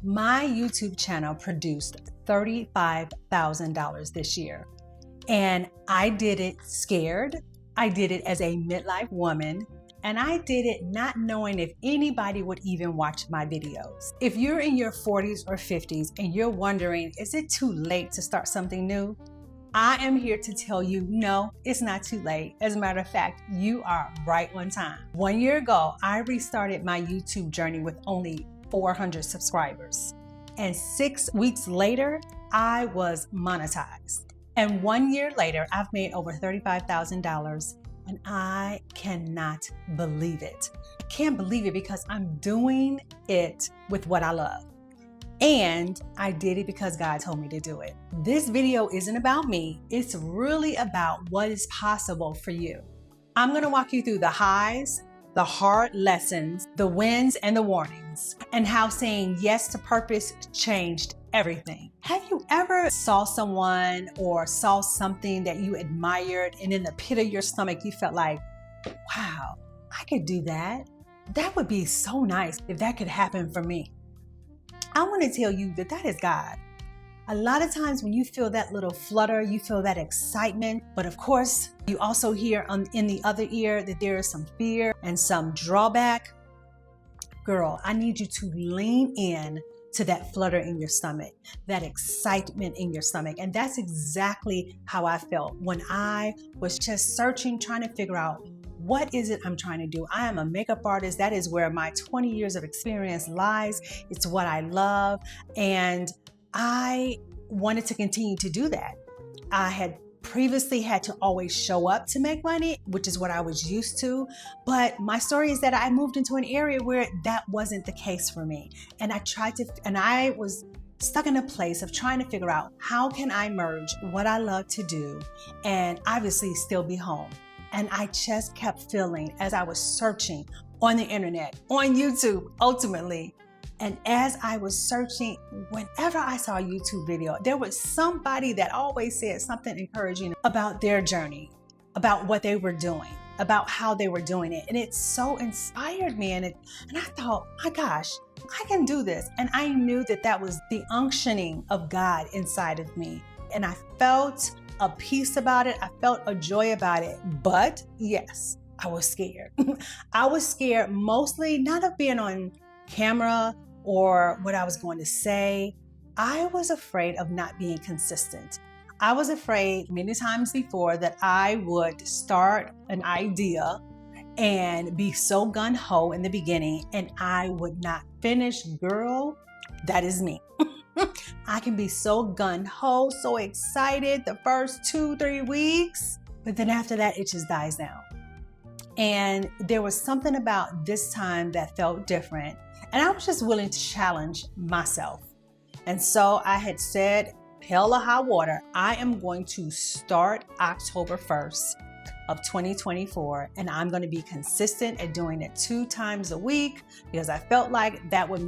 My YouTube channel produced $35,000 this year. And I did it scared. I did it as a midlife woman. And I did it not knowing if anybody would even watch my videos. If you're in your 40s or 50s and you're wondering, is it too late to start something new? I am here to tell you, no, it's not too late. As a matter of fact, you are right on time. 1 year ago, I restarted my YouTube journey with only 400 subscribers. And 6 weeks later, I was monetized. And 1 year later, I've made over $35,000. And I cannot believe it. Can't believe it because I'm doing it with what I love. And I did it because God told me to do it. This video isn't about me. It's really about what is possible for you. I'm gonna walk you through the highs, the hard lessons, the wins and the warnings, and how saying yes to purpose changed everything. Have you ever saw someone or saw something that you admired and in the pit of your stomach you felt like, wow, I could do that. That would be so nice if that could happen for me. I want to tell you that that is God. A lot of times when you feel that little flutter, you feel that excitement, but of course you also hear in the other ear that there is some fear and some drawback. Girl, I need you to lean in to that flutter in your stomach, that excitement in your stomach. And that's exactly how I felt when I was just searching, trying to figure out what is it I'm trying to do. I am a makeup artist. That is where my 20 years of experience lies. It's what I love. And I wanted to continue to do that. I had previously had to always show up to make money, which is what I was used to. But my story is that I moved into an area where that wasn't the case for me. And I was stuck in a place of trying to figure out how can I merge what I love to do and obviously still be home. And I just kept feeling as I was searching on the internet, on YouTube, ultimately. And as I was searching, whenever I saw a YouTube video, there was somebody that always said something encouraging about their journey, about what they were doing, about how they were doing it. And it so inspired me. And I thought, my gosh, I can do this. And I knew that that was the unctioning of God inside of me. And I felt a peace about it. I felt a joy about it. But yes, I was scared. I was scared mostly not of being on camera or what I was going to say. I was afraid of not being consistent. I was afraid many times before that I would start an idea and be so gun-ho in the beginning and I would not finish. Girl, that is me. I can be so gun-ho, so excited the first 2-3 weeks, but then after that, it just dies down. And there was something about this time that felt different. And I was just willing to challenge myself. And so I had said, hell or high water, I am going to start October 1st of 2024. And I'm going to be consistent at doing it 2 times a week because I felt like that would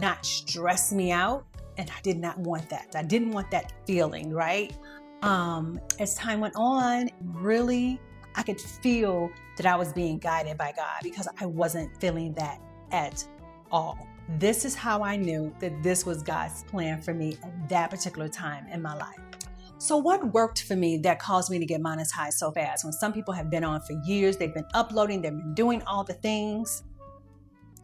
not stress me out. And I did not want that. I didn't want that feeling, right? As time went on, really, I could feel that I was being guided by God because I wasn't feeling that at all. This is how I knew that this was God's plan for me at that particular time in my life. So what worked for me that caused me to get monetized so fast? When some people have been on for years, they've been uploading, they've been doing all the things.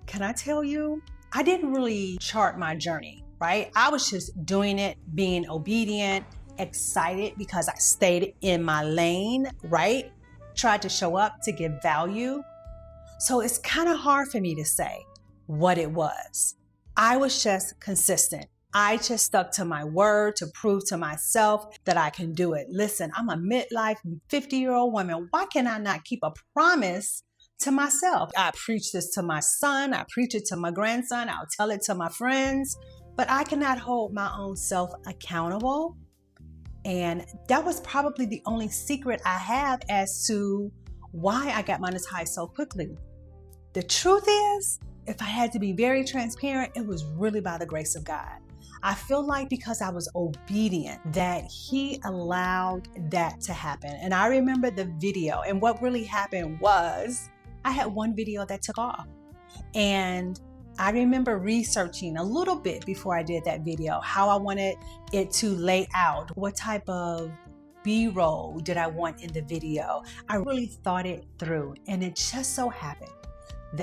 Can I tell you? I didn't really chart my journey, right? I was just doing it, being obedient, excited because I stayed in my lane, right? Tried to show up to give value. So it's kind of hard for me to say what it was. I was just consistent. I just stuck to my word to prove to myself that I can do it. Listen, I'm a midlife 50-year-old woman. Why can I not keep a promise to myself? I preach this to my son. I preach it to my grandson. I'll tell it to my friends, but I cannot hold my own self accountable. And that was probably the only secret I have as to why I got monetized so quickly. The truth is, if I had to be very transparent, it was really by the grace of God. I feel like because I was obedient that He allowed that to happen. And I remember the video, and what really happened was I had one video that took off. And I remember researching a little bit before I did that video, how I wanted it to lay out, what type of B-roll did I want in the video. I really thought it through, and it just so happened.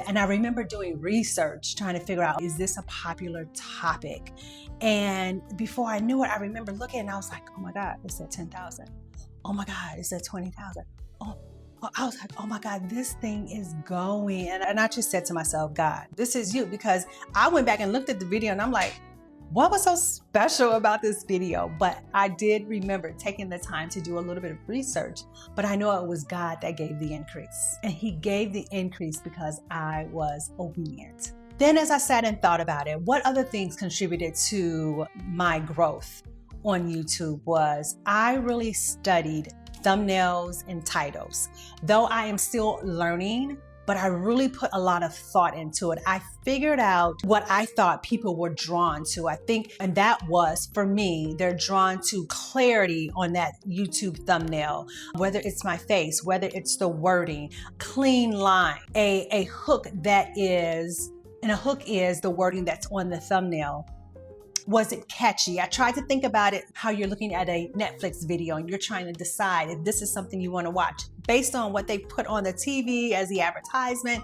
And I remember doing research, trying to figure out, is this a popular topic? And before I knew it, I remember looking and I was like, oh my God, it's at 10,000. Oh my God, it's at 20,000. Oh, I was like, oh my God, this thing is going. And I just said to myself, God, this is you. Because I went back and looked at the video and I'm like, what was so special about this video? But I did remember taking the time to do a little bit of research, but I know it was God that gave the increase. And He gave the increase because I was obedient. Then as I sat and thought about it, what other things contributed to my growth on YouTube was I really studied thumbnails and titles. Though I am still learning, but I really put a lot of thought into it. I figured out what I thought people were drawn to. I think, and that was for me, they're drawn to clarity on that YouTube thumbnail, whether it's my face, whether it's the wording, clean line, a hook that is, and a hook is the wording that's on the thumbnail. Was it catchy? I tried to think about it, how you're looking at a Netflix video and you're trying to decide if this is something you want to watch based on what they put on the TV as the advertisement.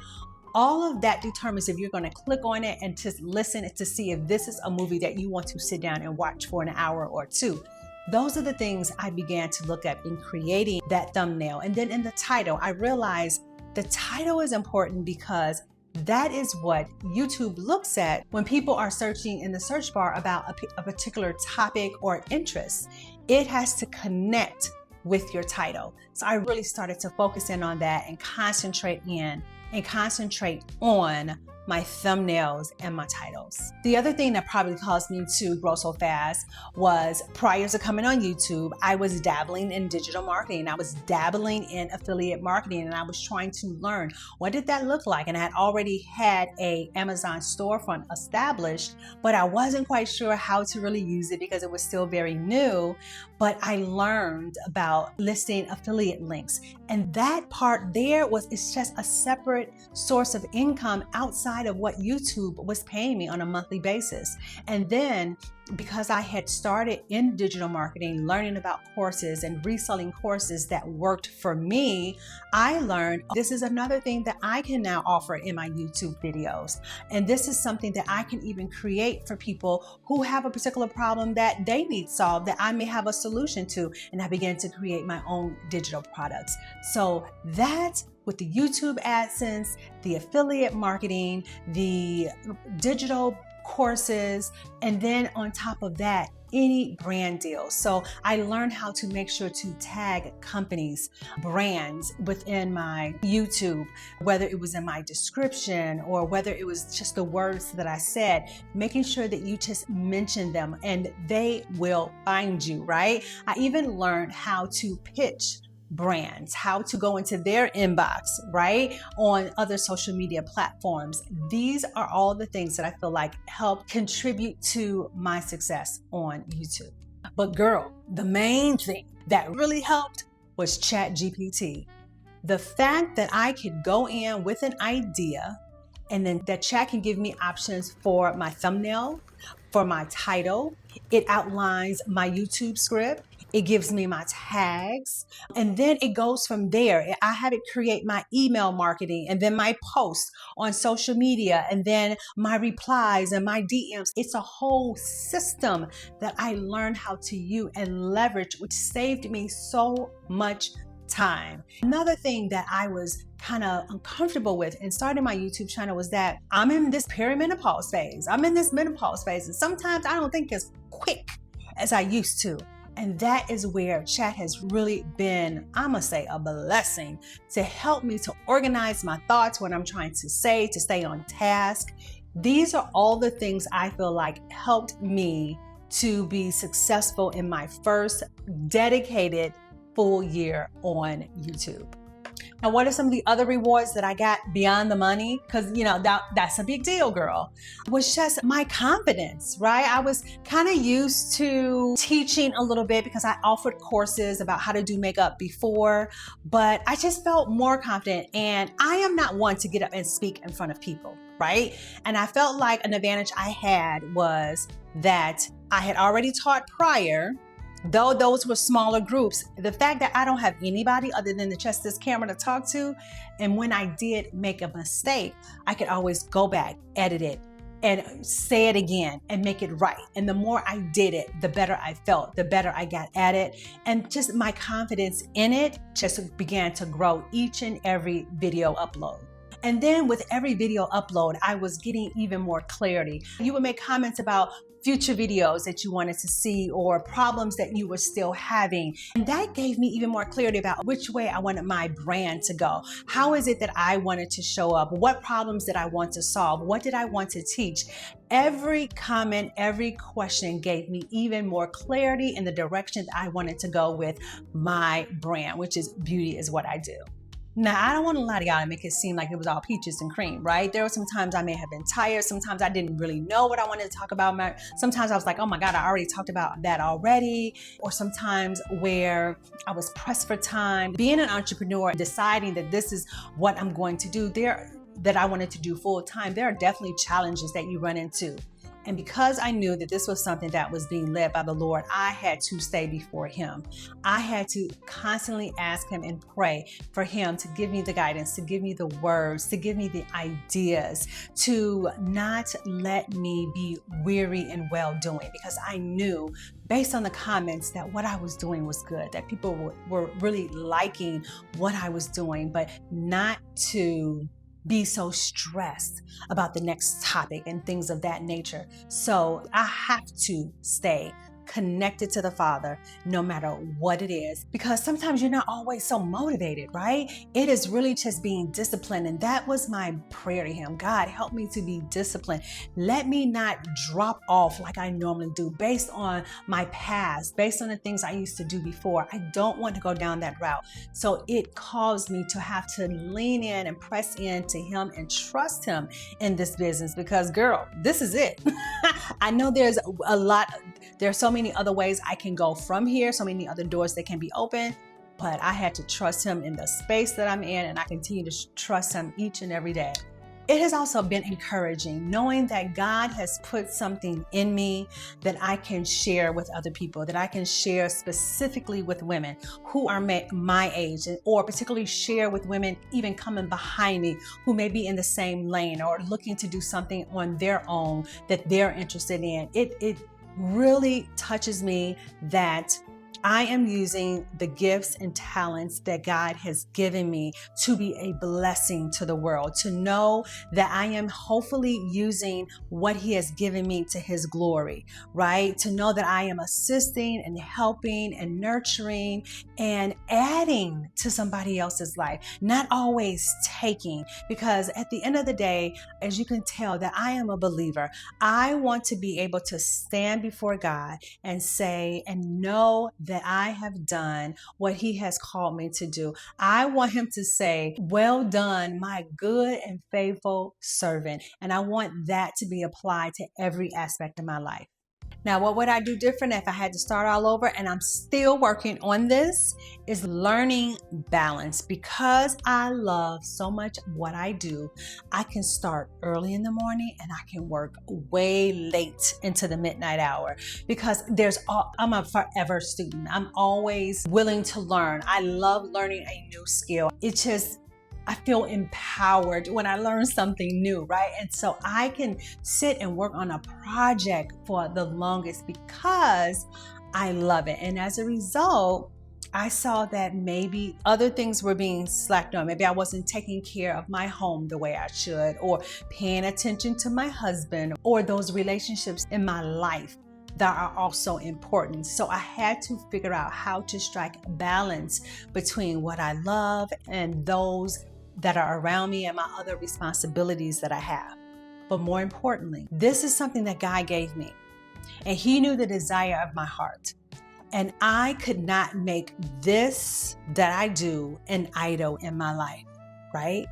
All of that determines if you're going to click on it and just listen to see if this is a movie that you want to sit down and watch for an hour or two. Those are the things I began to look at in creating that thumbnail. And then in the title, I realized the title is important because that is what YouTube looks at when people are searching in the search bar about a particular topic or interest. It has to connect with your title. So I really started to focus in on that and concentrate on my thumbnails and my titles. The other thing that probably caused me to grow so fast was prior to coming on YouTube, I was dabbling in digital marketing. I was dabbling in affiliate marketing and I was trying to learn what did that look like. And I had already had a Amazon storefront established, but I wasn't quite sure how to really use it because it was still very new. But I learned about listing affiliate links. And that part there it's just a separate source of income outside of what YouTube was paying me on a monthly basis. And then because I had started in digital marketing, learning about courses and reselling courses that worked for me, I learned this is another thing that I can now offer in my YouTube videos. And this is something that I can even create for people who have a particular problem that they need solved that I may have a solution to. And I began to create my own digital products. So that's with the YouTube AdSense, the affiliate marketing, the digital courses, and then on top of that, any brand deal. So I learned how to make sure to tag companies, brands within my YouTube, whether it was in my description or whether it was just the words that I said, making sure that you just mention them and they will find you, right? I even learned how to pitch brands, how to go into their inbox, right? On other social media platforms. These are all the things that I feel like help contribute to my success on YouTube. But girl, the main thing that really helped was ChatGPT. The fact that I could go in with an idea and then that chat can give me options for my thumbnail, for my title. It outlines my YouTube script. It gives me my tags, and then it goes from there. I have it create my email marketing and then my posts on social media and then my replies and my DMs. It's a whole system that I learned how to use and leverage, which saved me so much time. Another thing that I was kind of uncomfortable with in starting my YouTube channel was that I'm in this perimenopause phase. I'm in this menopause phase, and sometimes I don't think as quick as I used to. And that is where chat has really been, I'm gonna say, a blessing to help me to organize my thoughts, what I'm trying to say, to stay on task. These are all the things I feel like helped me to be successful in my first dedicated full year on YouTube. Now, what are some of the other rewards that I got beyond the money? Because, that's a big deal, girl. Was just my confidence, right? I was kind of used to teaching a little bit because I offered courses about how to do makeup before, but I just felt more confident. And I am not one to get up and speak in front of people. right? And I felt like an advantage I had was that I had already taught prior. Though those were smaller groups, the fact that I don't have anybody other than just this camera to talk to, and when I did make a mistake, I could always go back, edit it, and say it again and make it right. And the more I did it, the better I felt, the better I got at it. And just my confidence in it just began to grow each and every video upload. And then with every video upload, I was getting even more clarity. You would make comments about future videos that you wanted to see or problems that you were still having. And that gave me even more clarity about which way I wanted my brand to go. How is it that I wanted to show up? What problems did I want to solve? What did I want to teach? Every comment, every question gave me even more clarity in the direction that I wanted to go with my brand, which is beauty is what I do. Now, I don't want to lie to y'all and make it seem like it was all peaches and cream, right? There were some times I may have been tired. Sometimes I didn't really know what I wanted to talk about. Sometimes I was like, oh my God, I already talked about that already. Or sometimes where I was pressed for time. Being an entrepreneur, deciding that this is what I'm going to do, that I wanted to do full time, there are definitely challenges that you run into. And because I knew that this was something that was being led by the Lord, I had to stay before Him. I had to constantly ask Him and pray for Him to give me the guidance, to give me the words, to give me the ideas, to not let me be weary in well-doing, because I knew based on the comments that what I was doing was good, that people were really liking what I was doing, but not to be so stressed about the next topic and things of that nature. So I have to stay connected to the Father no matter what it is, because sometimes you're not always so motivated, right? It is really just being disciplined. And that was my prayer to Him. God, help me to be disciplined. Let me not drop off like I normally do based on my past, based on the things I used to do before. I don't want to go down that route. So it caused me to have to lean in and press into Him and trust Him in this business, because girl, this is it. I know there's so many other ways I can go from here, so many other doors that can be open, but I had to trust Him in the space that I'm in, and I continue to trust Him each and every day. It has also been encouraging knowing that God has put something in me that I can share with other people, that I can share specifically with women who are my age, or particularly share with women even coming behind me who may be in the same lane or looking to do something on their own that they're interested in. It really touches me that I am using the gifts and talents that God has given me to be a blessing to the world, to know that I am hopefully using what He has given me to His glory, right? To know that I am assisting and helping and nurturing and adding to somebody else's life, not always taking, because at the end of the day, as you can tell that I am a believer, I want to be able to stand before God and say and know that I have done what He has called me to do. I want Him to say, well done, my good and faithful servant. And I want that to be applied to every aspect of my life. Now, what would I do different if I had to start all over? And I'm still working on this, is learning balance. Because I love so much what I do, I can start early in the morning and I can work way late into the midnight hour, because I'm a forever student. I'm always willing to learn. I love learning a new skill. I feel empowered when I learn something new, right? And so I can sit and work on a project for the longest because I love it. And as a result, I saw that maybe other things were being slacked on. Maybe I wasn't taking care of my home the way I should, or paying attention to my husband, or those relationships in my life that are also important. So I had to figure out how to strike balance between what I love and those that are around me and my other responsibilities that I have. But more importantly, this is something that God gave me, and He knew the desire of my heart. And I could not make this that I do an idol in my life, right?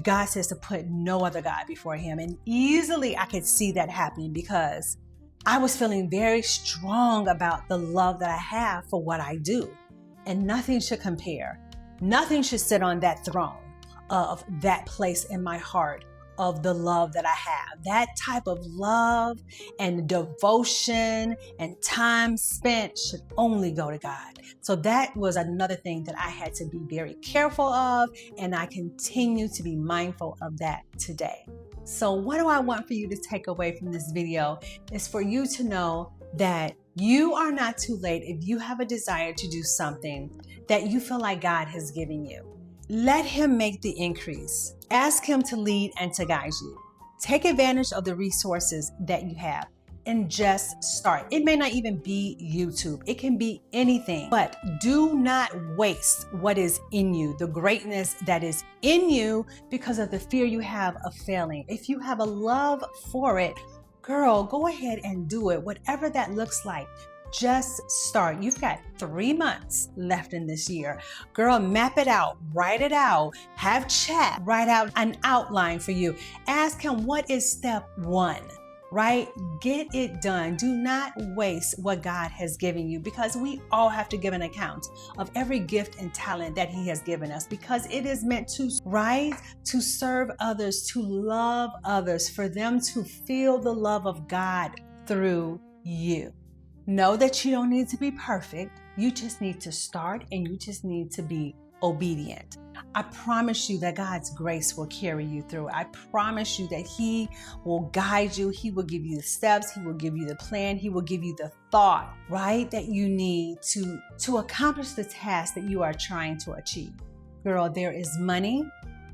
God says to put no other God before Him. And easily I could see that happening, because I was feeling very strong about the love that I have for what I do. And nothing should compare. Nothing should sit on that throne of that place in my heart of the love that I have. That type of love and devotion and time spent should only go to God. So that was another thing that I had to be very careful of, and I continue to be mindful of that today. So what do I want for you to take away from this video is for you to know that you are not too late if you have a desire to do something that you feel like God has given you. Let Him make the increase. Ask Him to lead and to guide you. Take advantage of the resources that you have and just start. It may not even be YouTube. It can be anything, but do not waste what is in you, the greatness that is in you, because of the fear you have of failing. If you have a love for it, girl, go ahead and do it, whatever that looks like. Just start. You've got 3 months left in this year. Girl, map it out, write it out, have chat, write out an outline for you. Ask Him, what is step 1, right? Get it done. Do not waste what God has given you, because we all have to give an account of every gift and talent that He has given us, because it is meant to, right? To serve others, to love others, for them to feel the love of God through you. Know that you don't need to be perfect. You just need to start, and you just need to be obedient. I promise you that God's grace will carry you through. I promise you that He will guide you. He will give you the steps. He will give you the plan. He will give you the thought, right, that you need to accomplish the task that you are trying to achieve. Girl, there is money,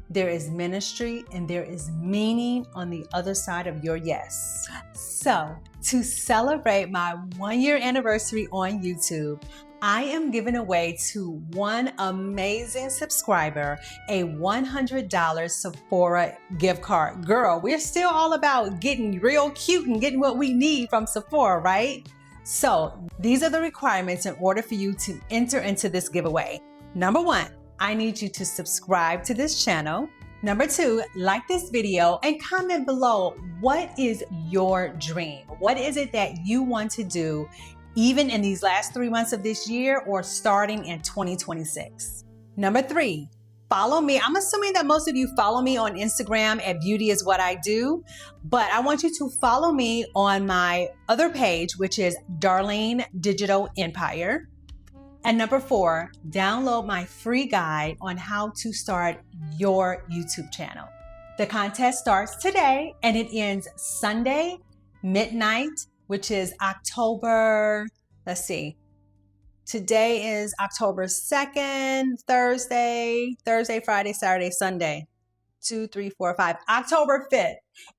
there is ministry, and there is meaning on the other side of your yes. So, to celebrate my 1-year anniversary on YouTube, I am giving away to one amazing subscriber a $100 Sephora gift card. Girl, we're still all about getting real cute and getting what we need from Sephora, right? So, these are the requirements in order for you to enter into this giveaway. Number 1, I need you to subscribe to this channel. Number 2, like this video and comment below, what is your dream? What is it that you want to do even in these last 3 months of this year or starting in 2026? Number 3, follow me. I'm assuming that most of you follow me on Instagram at Beauty Is What I Do, but I want you to follow me on my other page, which is Darlene Digital Empire. And number 4, download my free guide on how to start your YouTube channel. The contest starts today and it ends Sunday midnight, which is October, let's see. Today is October 2nd, Thursday, Friday, Saturday, Sunday. 2, 3, 4, 5. October 5th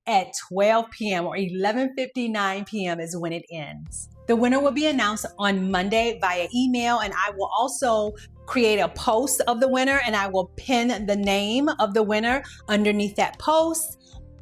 at 12 p.m. or 11:59 p.m. is when it ends. The winner will be announced on Monday via email, and I will also create a post of the winner, and I will pin the name of the winner underneath that post.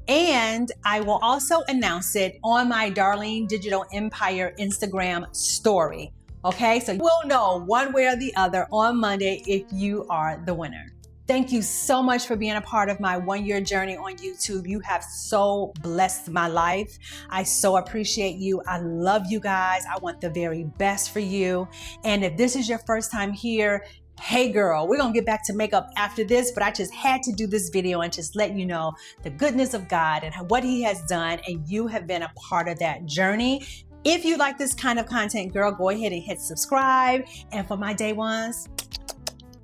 And I will also announce it on my Darlene Digital Empire Instagram story. Okay, so you will know one way or the other on Monday if you are the winner. Thank you so much for being a part of my 1-year journey on YouTube. You have so blessed my life. I so appreciate you. I love you guys. I want the very best for you. And if this is your first time here, hey girl, we're gonna get back to makeup after this, but I just had to do this video and just let you know the goodness of God and what He has done, and you have been a part of that journey. If you like this kind of content, girl, go ahead and hit subscribe. And for my day ones,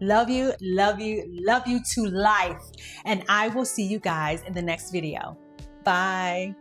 love you, love you, love you to life. And I will see you guys in the next video. Bye.